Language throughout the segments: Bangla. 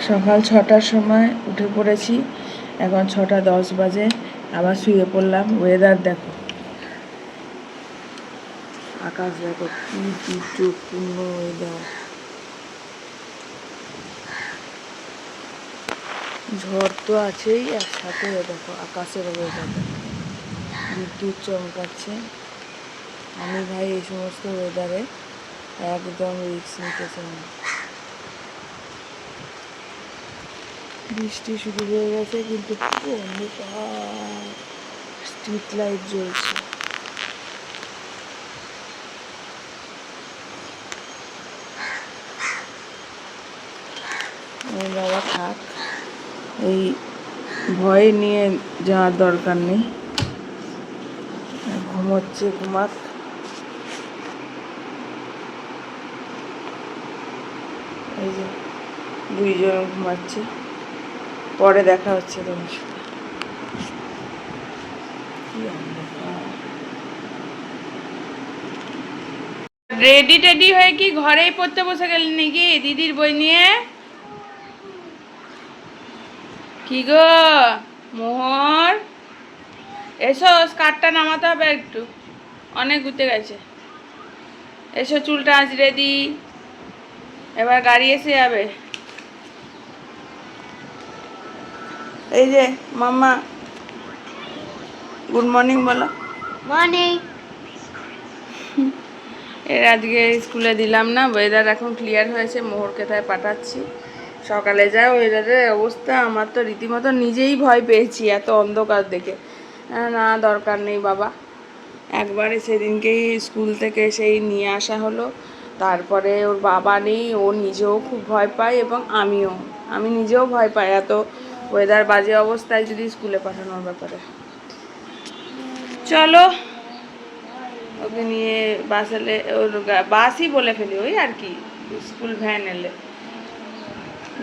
সকাল 6টার সময় উঠে পড়েছি, এখন 6:10 বাজে। আবার শুয়ে পড়লাম। ওয়েদার দেখো, আকাশ দেখো, কি দুর্যোগপূর্ণ ওয়েদার। ঝড় তো আছেই, আর সাথে দেখো আকাশের ওয়েদার, বিদ্যুৎ চমকাচ্ছে। আমি ভাই এই সমস্ত ওয়েদারে একদম রিস্ক নিতে চাই না। বৃষ্টি শুরু হয়ে গেছে, কিন্তু অন্ধকার, স্ট্রিট লাইট জ্বলছে। বাবা থাক, এই ভয় নিয়ে যাওয়ার দরকার নেই। ঘুমোচ্ছে, ঘুমাক। এই যে 2জন ঘুমাচ্ছে, পরে দেখা হচ্ছে তোমার সাথে। রেডি টেডি হয়ে কি ঘরেই পড়তে বসে গেলি নাকি দিদির বই নিয়ে? কি গো মোহর, এসো, স্কার্টটা নামাতে হবে একটু, অনেক ঘুরতে গেছে। এসো, চুলটা আজ রেডি, এবার গাড়ি এসে যাবে। এই যে মাম্মা, গুড মর্নিং বলো। মর্নিং। এর আজকে স্কুলে দিলাম না, ওয়েদার এখন ক্লিয়ার হয়েছে, মোহরকে তাই পাঠাচ্ছি। সকালে যায় ওয়েদারের অবস্থা, আমার তো রীতিমতো নিজেই ভয় পেয়েছি এত অন্ধকার দেখে। না, দরকার নেই বাবা। একবারে সেদিনকেই স্কুল থেকে সেই নিয়ে আসা হলো, তারপরে ওর বাবা নেই, ও নিজেও খুব ভয় পায় এবং আমি নিজেও ভয় পাই এত ওয়েদার বাজে অবস্থায় যদি স্কুলে পাঠানোর ব্যাপারে। চলো, ওকে নিয়ে বাস এলে, ওর বাসই বলে ফেলি, ওই আর কি, স্কুল ভ্যান এলে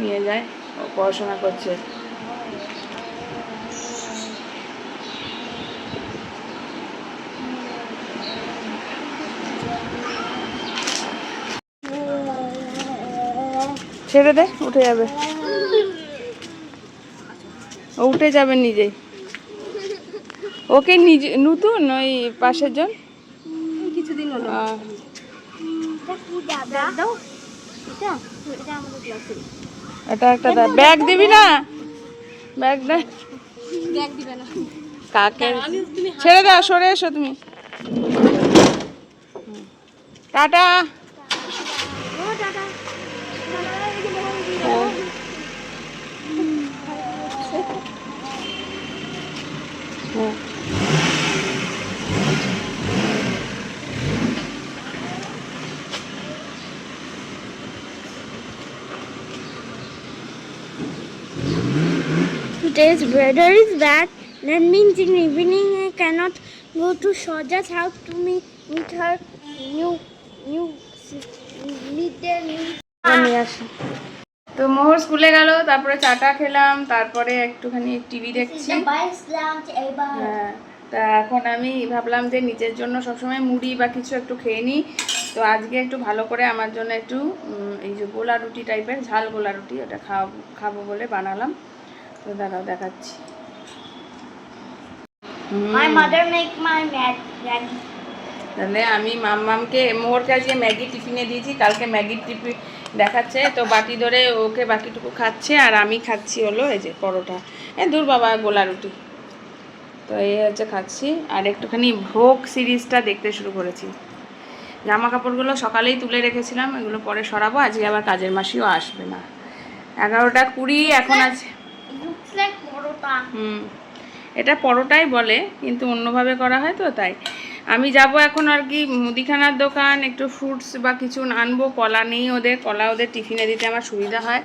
নিয়ে যায়। ও পড়াশোনা করছে। ছেড়ে দে, উঠে যাবে, ও উঠে যাবে নিজেই। ওকে নিজে নতুন ওই পাশের জন কিছুদিন হলো। এটা একটা ব্যাগ দিবি না? ব্যাগ দে। কাকে ছেড়ে দাও, সরে এসো তুমি। Tata. Today's weather is bad. That means in evening I cannot go to Shoja's house to meet her meet their new. নিয়ে আসি। তো মোহর স্কুলে গেল, তারপরে চাটা খেলাম, তারপরে একটুখানি টিভি দেখছি। হ্যাঁ, তা এখন আমি ভাবলাম যে নিজের জন্য সবসময় মুড়ি বা কিছু একটু খেয়ে নিই। তো আজকে একটু ভালো করে আমার জন্য একটু এই যে গোলা রুটি টাইপের, ঝাল গোলা রুটি, ওটা খাবো বলে বানালাম। তো দাঁড়াও দেখাচ্ছি। My mother make my Maggi. তাহলে আমি মাম্মামকে, মোহরকে আজকে ম্যাগি টিফিনে দিয়েছি, কালকে ম্যাগির টিফিন দেখাচ্ছে, তো বাটি ধরে ওকে বাকিটুকু খাচ্ছে, আর আমি খাচ্ছি হলো এই যে পরোটা, দূর বাবা, গোলা রুটি। তো এই হচ্ছে খাচ্ছি, আর একটুখানি ভোগ সিরিজটা দেখতে শুরু করেছি। জামা কাপড়গুলো সকালেই তুলে রেখেছিলাম, এগুলো পরে সরাবো, আজকে আবার কাজের মাসিও আসবে না। 11:20 এখন আছে। এটা পরোটাই বলে, কিন্তু অন্যভাবে করা হয়, তো তাই আমি যাব এখন আর কি মুদিখানার দোকান, একটু ফ্রুটস বা কিছু আনবো। কলা নেই ওদের, কলা ওদের টিফিনে দিতে আমার সুবিধা হয়।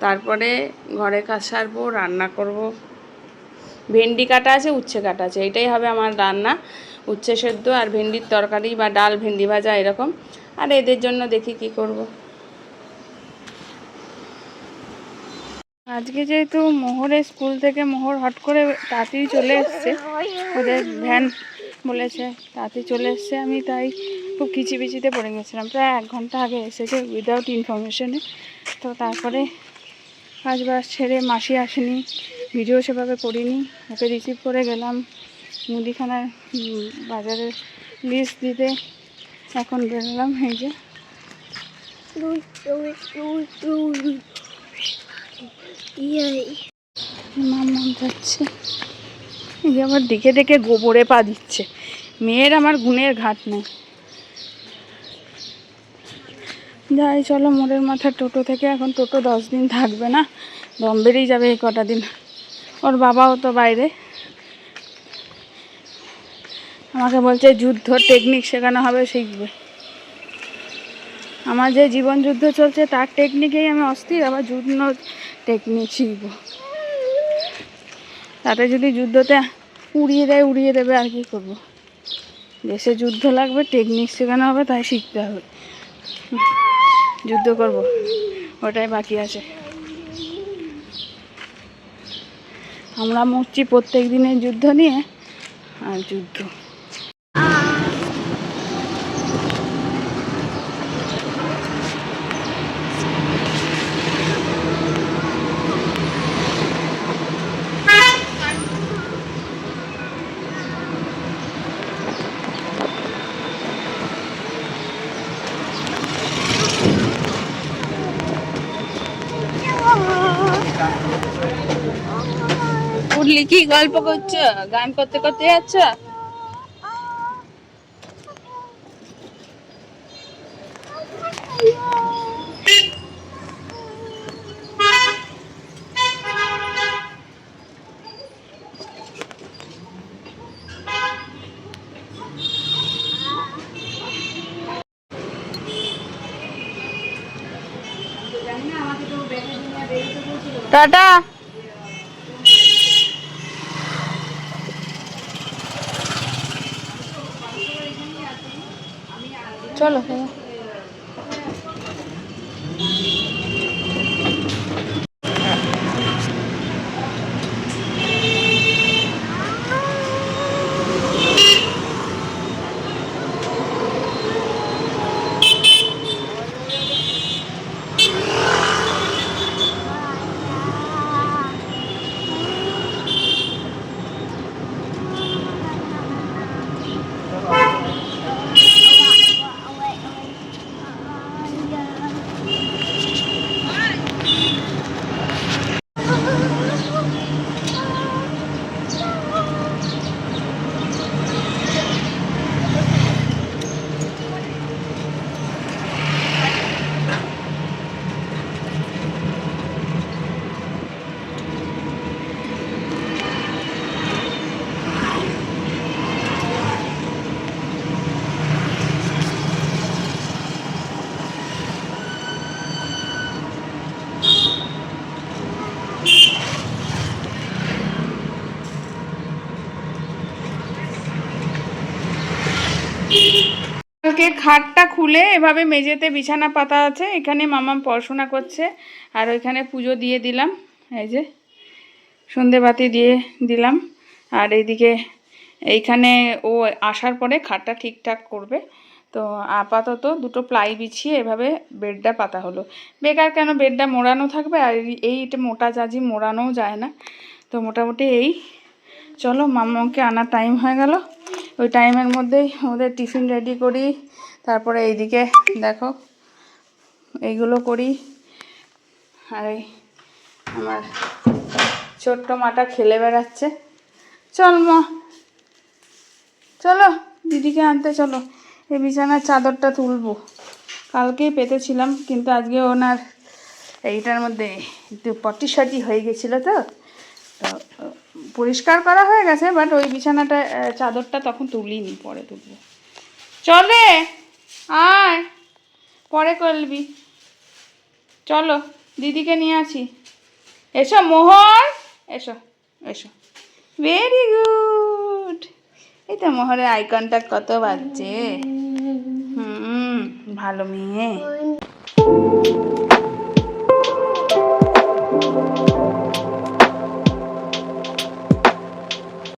তারপরে ঘরে কাজ সারবো, রান্না করব। ভেন্ডি কাটা আছে, উচ্ছে কাটা আছে, এটাই হবে আমার রান্না। উচ্ছে সেদ্ধ আর ভেন্ডির তরকারি বা ডাল, ভেন্ডি ভাজা এরকম। আর এদের জন্য দেখি কি করব। আজকে যেহেতু মোহরের স্কুল থেকে মোহর হট করে তাড়াতাড়ি চলে এসছে, ওদের ভ্যান বলেছে তাড়াতাড়ি চলে এসছে, আমি তাই খুব কিচিবিচিতে পড়ে গেছিলাম। প্রায় 1 ঘন্টা আগে এসেছে উইদাউট ইনফরমেশনে। তো তারপরে কাজ বাজ ছেড়ে, মাসি আসেনি, ভিডিও সেভাবে করিনি, ওকে রিসিভ করে গেলাম মুদিখানার বাজারের লিস্ট দিতে। এখন বেরোলাম, এই যে মাম্মাম যাচ্ছে। এই যে আমার দেখে দেখে গোবরে পা দিচ্ছে। মেয়ের আমার গুণের ঘাট নেই। যাই চলো, মোড়ের মাথার টোটো থেকে, এখন টোটো 10 দিন থাকবে না, দম বেরিয়ে যাবে এই কটা দিন। ওর বাবাও তো বাইরে, আমাকে বলছে যুদ্ধ টেকনিক শেখানো হবে, শিখবে। আমার যে জীবন যুদ্ধ চলছে তার টেকনিকেই আমি অস্থির, আবার যুদ্ধ টেকনিক শিখবো। তাতে যদি যুদ্ধতে উড়িয়ে দেবে, আর কি করবো। দেশে যুদ্ধ লাগবে, টেকনিক শেখানো হবে, তাই শিখতে হবে। যুদ্ধ করব, ওটাই বাকি আছে। আমরা মরছি প্রত্যেক দিনের যুদ্ধ নিয়ে, আর যুদ্ধ। উঠলি কি গল্প করছো? গান করতে করতে যাচ্ছ? টাটা। চলো। কালকে খাটটা খুলে এভাবে মেঝেতে বিছানা পাতা আছে, এখানে মামাম পড়াশোনা করছে, আর ওইখানে পুজো দিয়ে দিলাম। এই যে সন্ধেবাতি দিয়ে দিলাম। আর এইদিকে এইখানে ও আসার পরে খাটটা ঠিকঠাক করবে। তো আপাতত দুটো প্লাই বিছিয়ে এভাবে বেডটা পাতা হলো। বেকার কেন বেডটা মোড়ানো থাকবে, আর এইটা মোটা জাজি মোড়ানোও যায় না। তো মোটামুটি এই, চলো মামাকে আনার টাইম হয়ে গেল। ওই টাইমের মধ্যেই ওদের টিফিন রেডি করি, তারপরে এইদিকে দেখো এইগুলো করি। আর এই আমার ছোট্ট মাটা খেলে বেড়াচ্ছে। চল মা, চলো দিদিকে আনতে চলো। এই বিছানার চাদরটা তুলবো, কালকেই পেতেছিলাম, কিন্তু আজকে ওনার এইটার মধ্যে একটু পটি সাটি হয়ে গেছিলো, তো পরিষ্কার করা হয়ে গেছে, বাট ওই বিছানাটা চাদরটা তখন তুলিনি, পরে তুলবো। চলে আয়, পরে করবি। চলো দিদিকে নিয়ে আসি। এসো মোহর, এসো এসো। Very good. এই তো মোহরের আই কন্ট্যাক্ট কত বাজছে। ভালো মেয়ে।